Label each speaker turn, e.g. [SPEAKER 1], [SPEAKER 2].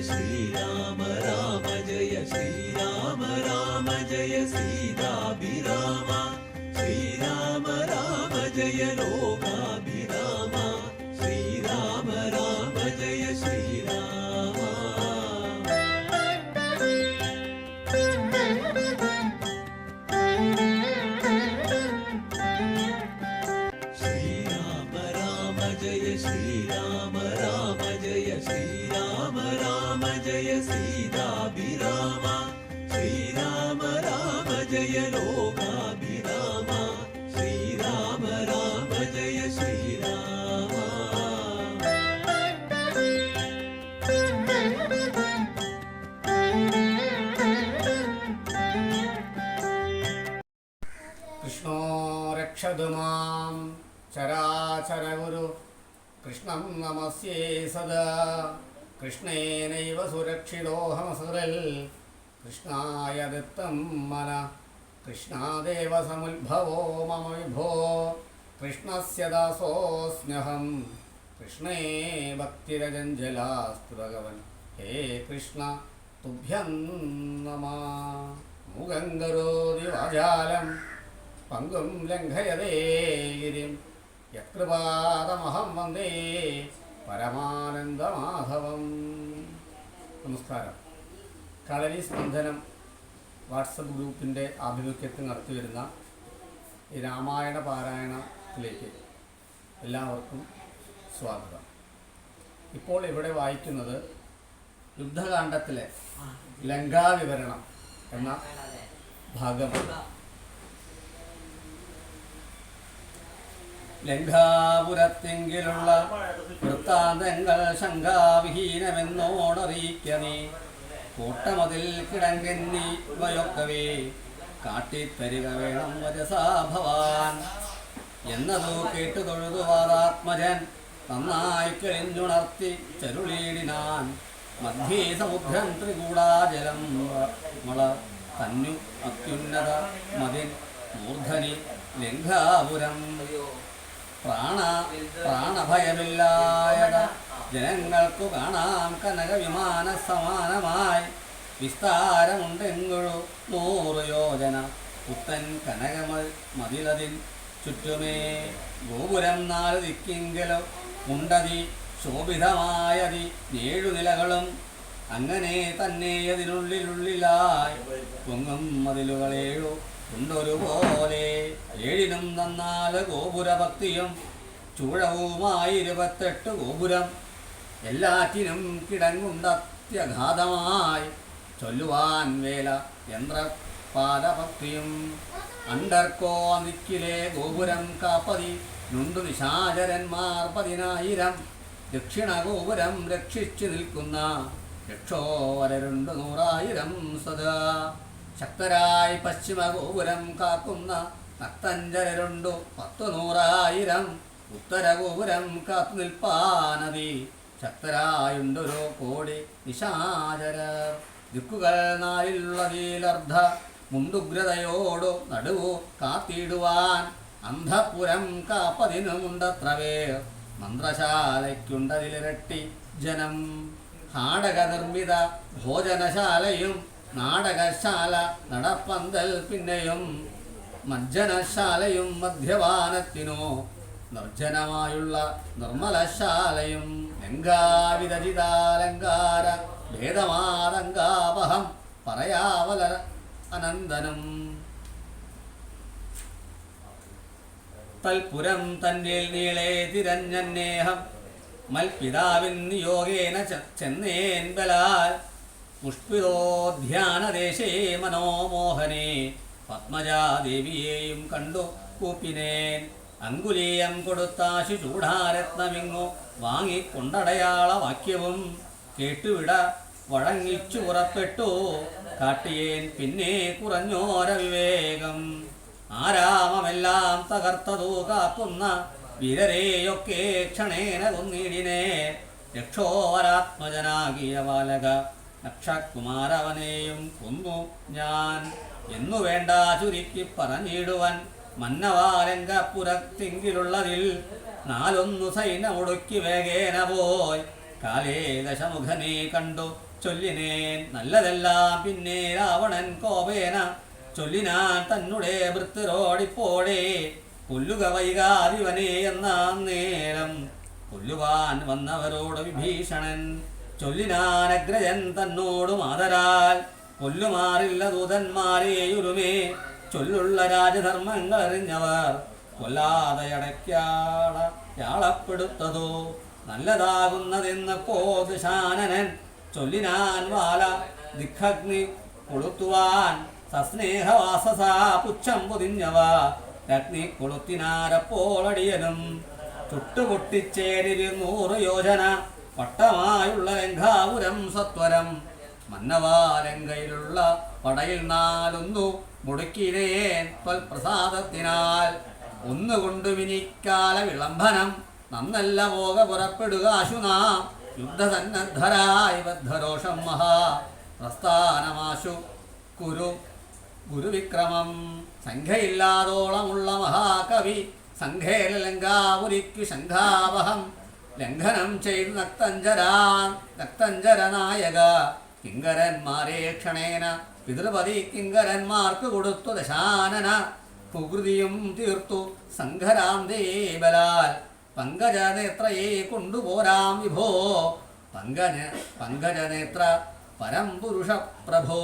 [SPEAKER 1] श्रीराम राम जय श्रीराम राम जय सीताभिराम श्रीराम राम जय लोकाभिराम श्रीराम राम जय श्रीराम श्रीराम राम जय श्रीराम राम जय श्रीराम राम जय सीताभिराम श्रीराम राम जय लोकाभिराम श्रीराम राम जय श्रीराम
[SPEAKER 2] कृष्णो रक्षतु मां चराचरगुरु कृष्णं नमस्ये सदा कृष्णेनैव सुरक्षितोऽहमसुरल् कृष्णाय दत्तं मन कृष्णादेव समुद्भवो मम विभो कृष्णस्य दासोऽस्म्यहं कृष्णे भक्तिरजञ्जलास्तु भगवन् हे कृष्ण तुभ्यं नमः मूगं करोति वाचालं पङ्गुं लङ्घयते गिरिं യത്കൃപാദമഹം വന്ദേ പരമാനന്ദമാധവം. നമസ്കാരം. കളരി സ്പന്ദനം വാട്സപ്പ് ഗ്രൂപ്പിൻ്റെ ആഭിമുഖ്യത്തിൽ നടത്തിവരുന്ന ഈ രാമായണ പാരായണത്തിലേക്ക് എല്ലാവർക്കും സ്വാഗതം. ഇപ്പോൾ ഇവിടെ വായിക്കുന്നത് യുദ്ധകാണ്ഡത്തിലെ ലങ്കാവിവരണം എന്ന ഭാഗമാണ്. ലങ്കാപുരത്തെങ്കിലുള്ള വൃത്താന്തങ്ങൾ ശങ്കാവിഹീനമെന്നോടറിയിക്കനീ കൂട്ടമതിൽ കിടങ്കന്നി ഇവയൊക്കവേ കാട്ടിത്തരിക വേണം വരസാ ഭവാൻ എന്നതു കേട്ടു തൊഴുതുവാദാത്മജൻ നന്നായി കഴിഞ്ഞുണർത്തി ചരുളീടിനാൻ മധ്യേ സമുദ്രം ത്രികൂടാജലം മള തന്നു അത്യുന്നത മതിൻ മൂർധനി ലങ്കാപുരം പ്രാണഭയമില്ലായത ജനങ്ങൾക്കു കാണാം കനക വിമാന സമാനമായി വിസ്താരമുണ്ടെങ്ങുഴു 100 യോജന പുത്തൻ കനകമതിലതിൻ ചുറ്റുമേ ഗോപുരം 4 ദിക്കിങ്കലോ ഉണ്ടതി ശോഭിതമായതി 7 നിലകളും അങ്ങനെ തന്നെ അതിനുള്ളിലായി പൊങ്ങും മതിലുകളേഴു ഉണ്ടൊരുപോലെ 7നും നന്നാല് ഗോപുരഭക്തിയും ചൂഴവുമായി 28 ഗോപുരം എല്ലാറ്റിനും കിടങ്ങുണ്ടത്യഘാതമായി ചൊല്ലുവാൻ വേല യന്ത്രപാദഭക്തിയും അണ്ടർക്കോ നിക്കിലെ ഗോപുരം കാപ്പതി നുണ്ടു നിശാചരന്മാർ 10,000 ദക്ഷിണ ഗോപുരം രക്ഷിച്ചു നിൽക്കുന്ന രക്ഷോവരരുണ്ട് 100,000 സദാ ശക്തരായി പശ്ചിമ ഗോപുരം കാക്കുന്ന ഭക്തഞ്ജരരുണ്ടു 10,100,000 ഉത്തര ഗോപുരം കാത്തു നിൽപ്പാനതി ശക്തരായുണ്ടൊരു കോടി നിശാചര ദിക്കുകൾ 4 മുണ്ടുഗ്രതയോടു നടുവു കാത്തിടുവാൻ അന്ധപുരം കാപ്പതിനുമുണ്ടത്രവേ മന്ത്രശാലയ്ക്കുണ്ടതിലിരട്ടി ജനം ഹാടക നിർമ്മിത ഭോജനശാലയും നാടകശാല നടപ്പന്തൽ പിന്നെയും മജ്ജനശാലയും മദ്യപാനത്തിനോ നിർജ്ജനമായുള്ള നിർമ്മലശാലയും ലങ്കാവിരചിതാലങ്കാര ഭേദമാതങ്കാപഹം പറയാവല അനന്തനം തൽപുരം തന്നിൽ നീളെ തിരഞ്ഞന്നേഹം മൽപിതാവിൻ നിയോഗേന ചെന്നേൻ ബലാൽ പുഷ്പിതോധ്യാനദേശേ മനോമോഹനേ പത്മജാദേവിയെയും കണ്ടു കൂപ്പിനേൻ അങ്കുലീയം കൊടുത്താശു ചൂടാരത്നമിങ്ങു വാങ്ങിക്കൊണ്ടടയാള വാക്യവും കേട്ടുവിട വഴങ്ങിച്ചു പുറപ്പെട്ടു കാട്ടിയേൻ പിന്നെ കുറഞ്ഞോര വിവേകം ആരാമമെല്ലാം തകർത്തതു കാക്കുന്ന വീരരെയൊക്കെ ക്ഷണേന കൊന്നിടിനേ രക്ഷോവരാത്മജനാകിയ ബാലക അക്ഷകുമാരവനെയും കൊന്നു ഞാൻ എന്നു വേണ്ട ചുരുക്കി പറഞ്ഞിടുവൻ മന്നവാലങ്കപ്പുരത്തെങ്കിലുള്ളതിൽ 4 സൈന്യമൊടുക്കി വേഗേന പോയി കാലേ ദശമുഖനെ കണ്ടു ചൊല്ലിനേൻ നല്ലതെല്ലാം പിന്നെ രാവണൻ കോപേന ചൊല്ലിനാൻ തന്നെ വൃത്തരോടിപ്പോഴേ കൊല്ലുക വൈകാതിവനെ എന്നാം നേരം കൊല്ലുവാൻ വന്നവരോട് വിഭീഷണൻ ചൊല്ലിനാൻ അഗ്രജൻ തന്നോട് മാതരാൽ കൊല്ലുമാറില്ല ദൂതന്മാരെയുരുമേ ചൊല്ലുള്ള രാജധർമ്മങ്ങൾ അറിഞ്ഞവർ കൊല്ലാതെ യാളപ്പെടുത്തതോ നല്ലതാകുന്നതെന്നപ്പോ ദശാനനൻ ചൊല്ലിനാൻ വാല ദിഖഗ്നി കൊളുത്തുവാൻ സസ്നേഹവാസസാ പുച്ഛം പൊതിഞ്ഞവ രഗ്നി കൊളുത്തിനാരപ്പോൾ അടിയനും ചുട്ടുപൊട്ടിച്ചേരിരുന്നൂറ് യോജന വട്ടമായുള്ള ലങ്കാപുരം സത്വരം മന്നവാലങ്കയിലുള്ള പടയിൽ നാലൊന്നു മുടുക്കിനേൻ പ്രസാദത്തിനാൽ ഒന്നുകൊണ്ടു വിനിക്കാല വിളംബനം നന്നല്ല പോക പുറപ്പെടുക അശുനാം യുദ്ധസന്നദ്ധരായി ബദ്ധരോഷം മഹാ പ്രസ്ഥാനമാശു കുരു ഗുരുവിക്രമം സംഖ്യയില്ലാതോളമുള്ള മഹാകവി സംഘേല ലങ്കാപുരിക്കു ശംഖാവഹം ലംഘനം ചെയ്തു നക്തഞ്ചര നായക കിങ്കരന്മാരെ ക്ഷണേന പിതൃപതി കിങ്കരന്മാർക്ക് കൊടുത്തു ദശാനന കുകൃതിയും തീർത്തു സംഘരാന്തേ ബലാൽ പങ്കജനേത്രയെ കൊണ്ടുപോരാം വിഭോ പങ്കജനേത്ര പരംപുരുഷ പ്രഭോ.